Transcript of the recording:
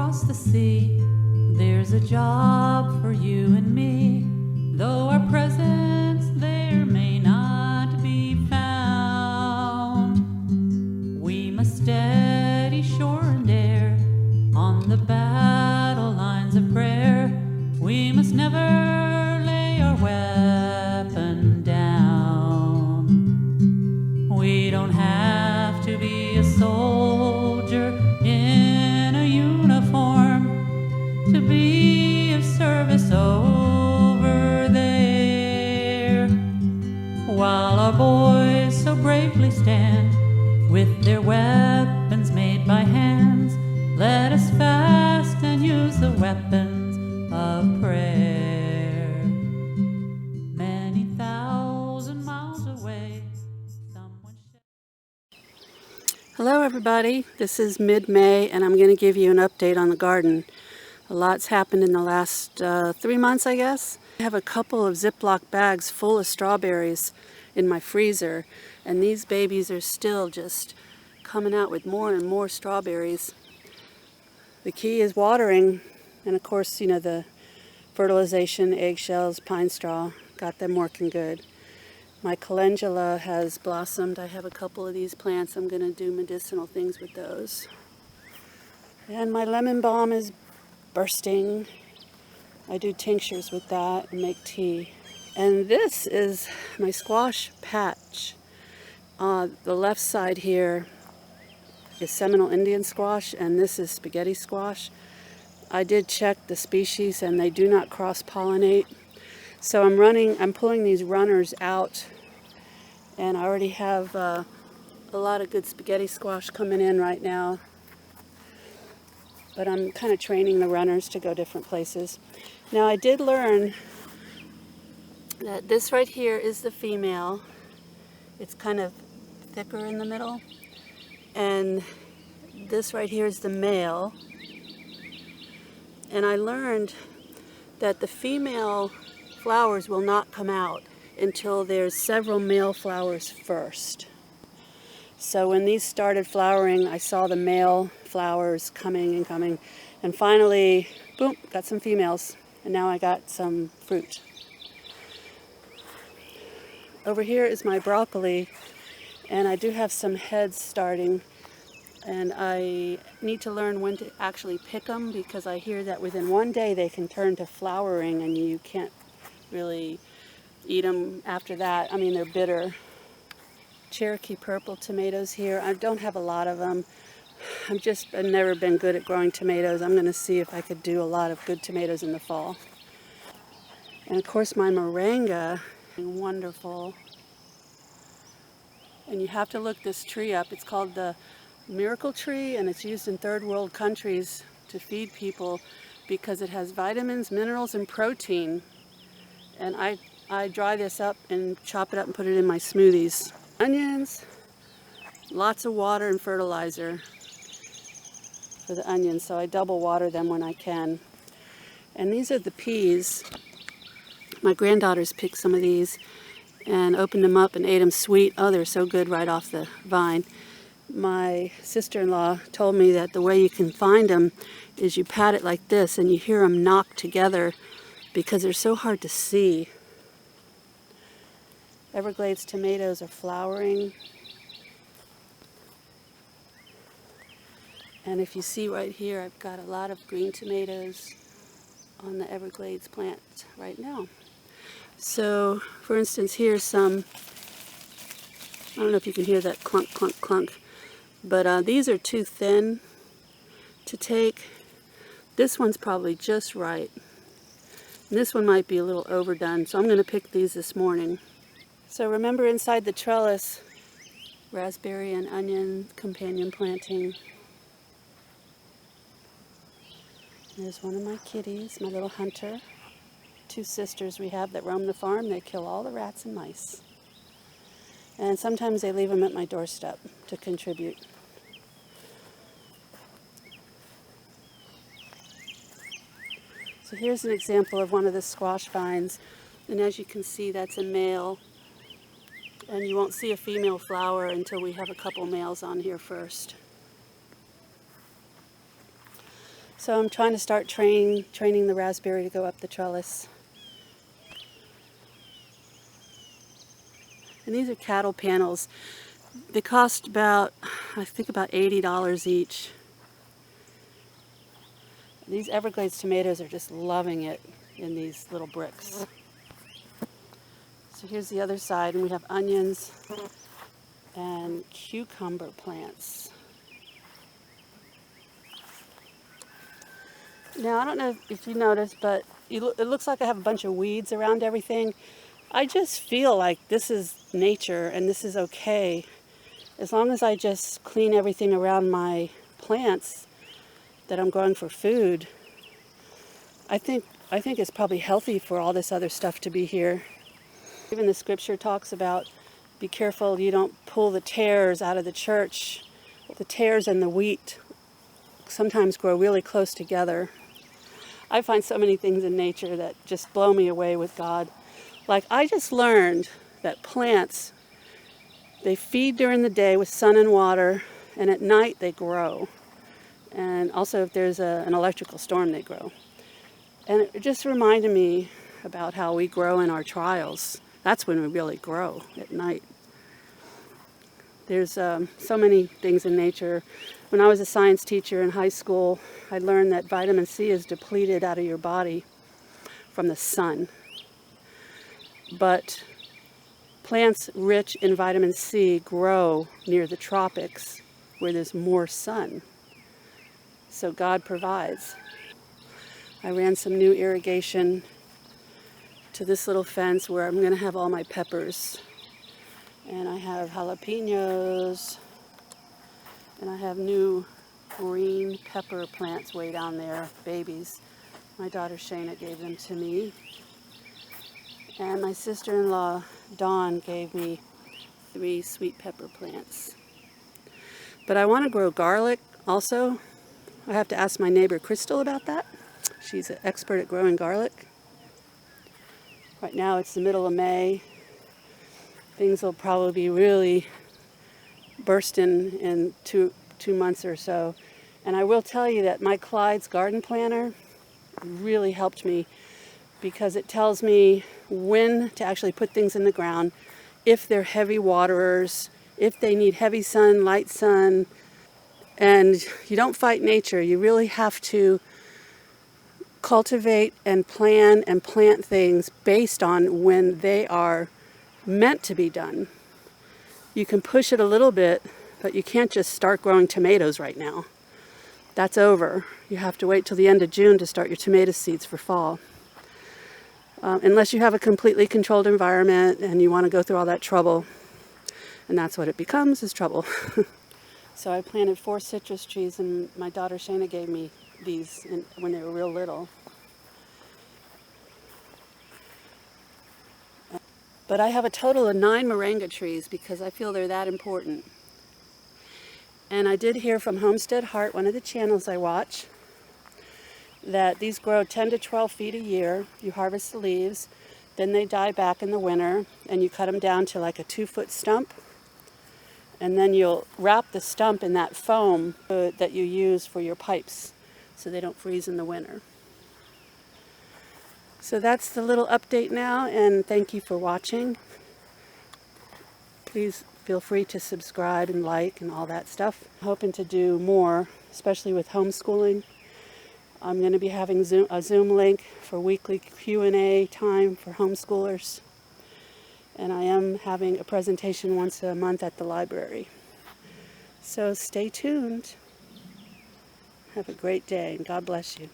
across the sea, there's a job for you and me. Though our presence there may not be found, we must steady shore and air on the battle lines of prayer. We must never lay our weapon down. We don't have to be a soldier in a uniform to be of service over there. While our boys so bravely stand with their weapons made by hands, let us fast and use the weapons of prayer. Many thousand miles away, someone... Hello everybody, this is mid-May and I'm going to give you an update on the garden. A lot's happened in the last 3 months, I guess. I have a couple of Ziploc bags full of strawberries in my freezer, and these babies are still just coming out with more and more strawberries. The key is watering, and of course, you know, the fertilization, eggshells, pine straw, got them working good. My calendula has blossomed. I have a couple of these plants. I'm going to do medicinal things with those. And my lemon balm is bursting. I do tinctures with that and make tea. And this is my squash patch. The left side here is Seminole Indian squash, and this is spaghetti squash. I did check the species and they do not cross-pollinate. So I'm pulling these runners out, and I already have a lot of good spaghetti squash coming in right now. But I'm kind of training the runners to go different places. Now I did learn that this right here is the female. It's kind of thicker in the middle. And this right here is the male. And I learned that the female flowers will not come out until there's several male flowers first. So when these started flowering, I saw the male flowers coming and coming, and finally, boom, got some females, and now I got some fruit. Over here is my broccoli, and I do have some heads starting, and I need to learn when to actually pick them, because I hear that within one day they can turn to flowering and you can't really eat them after that. I mean, they're bitter. Cherokee purple tomatoes here. I don't have a lot of them. I've never been good at growing tomatoes. I'm going to see if I could do a lot of good tomatoes in the fall. And of course my moringa, wonderful. And you have to look this tree up. It's called the miracle tree, and it's used in third world countries to feed people because it has vitamins, minerals, and protein. And I dry this up and chop it up and put it in my smoothies. Onions, lots of water and fertilizer for the onions, so I double water them when I can. And these are the peas. My granddaughters picked some of these and opened them up and ate them sweet. Oh, they're so good right off the vine. My sister-in-law told me that the way you can find them is you pat it like this and you hear them knock together because they're so hard to see. Everglades tomatoes are flowering. And if you see right here, I've got a lot of green tomatoes on the Everglades plant right now. So, for instance, here's some, I don't know if you can hear that clunk, clunk, clunk, but these are too thin to take. This one's probably just right. And this one might be a little overdone, so I'm going to pick these this morning. So remember, inside the trellis, raspberry and onion companion planting. There's one of my kitties, my little hunter. 2 sisters we have that roam the farm. They kill all the rats and mice. And sometimes they leave them at my doorstep to contribute. So here's an example of one of the squash vines. And as you can see, that's a male. And you won't see a female flower until we have a couple males on here first. So I'm trying to start training the raspberry to go up the trellis. And these are cattle panels. They cost about, I think about $80 each. These Everglades tomatoes are just loving it in these little bricks. So here's the other side, and we have onions and cucumber plants. Now, I don't know if you noticed, but it looks like I have a bunch of weeds around everything. I just feel like this is nature and this is okay. As long as I just clean everything around my plants that I'm growing for food, I think it's probably healthy for all this other stuff to be here. Even the scripture talks about be careful you don't pull the tares out of the church. The tares and the wheat sometimes grow really close together. I find so many things in nature that just blow me away with God. Like, I just learned that plants, they feed during the day with sun and water, and at night they grow. And also if there's an electrical storm, they grow. And it just reminded me about how we grow in our trials. That's when we really grow, at night. There's so many things in nature. When I was a science teacher in high school, I learned that vitamin C is depleted out of your body from the sun. But plants rich in vitamin C grow near the tropics where there's more sun. So God provides. I ran some new irrigation to this little fence where I'm going to have all my peppers. And I have jalapenos, and I have new green pepper plants way down there, babies. My daughter Shayna gave them to me. And my sister-in-law, Dawn, gave me 3 sweet pepper plants. But I want to grow garlic also. I have to ask my neighbor Crystal about that. She's an expert at growing garlic. Right now it's the middle of May. Things will probably be really bursting in two months or so. And I will tell you that my Clyde's garden planner really helped me because it tells me when to actually put things in the ground, if they're heavy waterers, if they need heavy sun, light sun. And you don't fight nature. You really have to cultivate and plan and plant things based on when they are meant to be done. You can push it a little bit, but you can't just start growing tomatoes right now. That's over. You have to wait till the end of June to start your tomato seeds for fall. Unless you have a completely controlled environment and you want to go through all that trouble. And that's what it becomes, is trouble. So I planted 4 citrus trees, and my daughter Shayna gave me these when they were real little. But I have a total of 9 moringa trees because I feel they're that important. And I did hear from Homestead Heart, one of the channels I watch, that these grow 10 to 12 feet a year. You harvest the leaves, then they die back in the winter, and you cut them down to like a 2-foot stump. And then you'll wrap the stump in that foam that you use for your pipes so they don't freeze in the winter. So that's the little update now, and thank you for watching. Please feel free to subscribe and like and all that stuff. I'm hoping to do more, especially with homeschooling. I'm going to be having a Zoom link for weekly Q&A time for homeschoolers. And I am having a presentation once a month at the library. So stay tuned. Have a great day, and God bless you.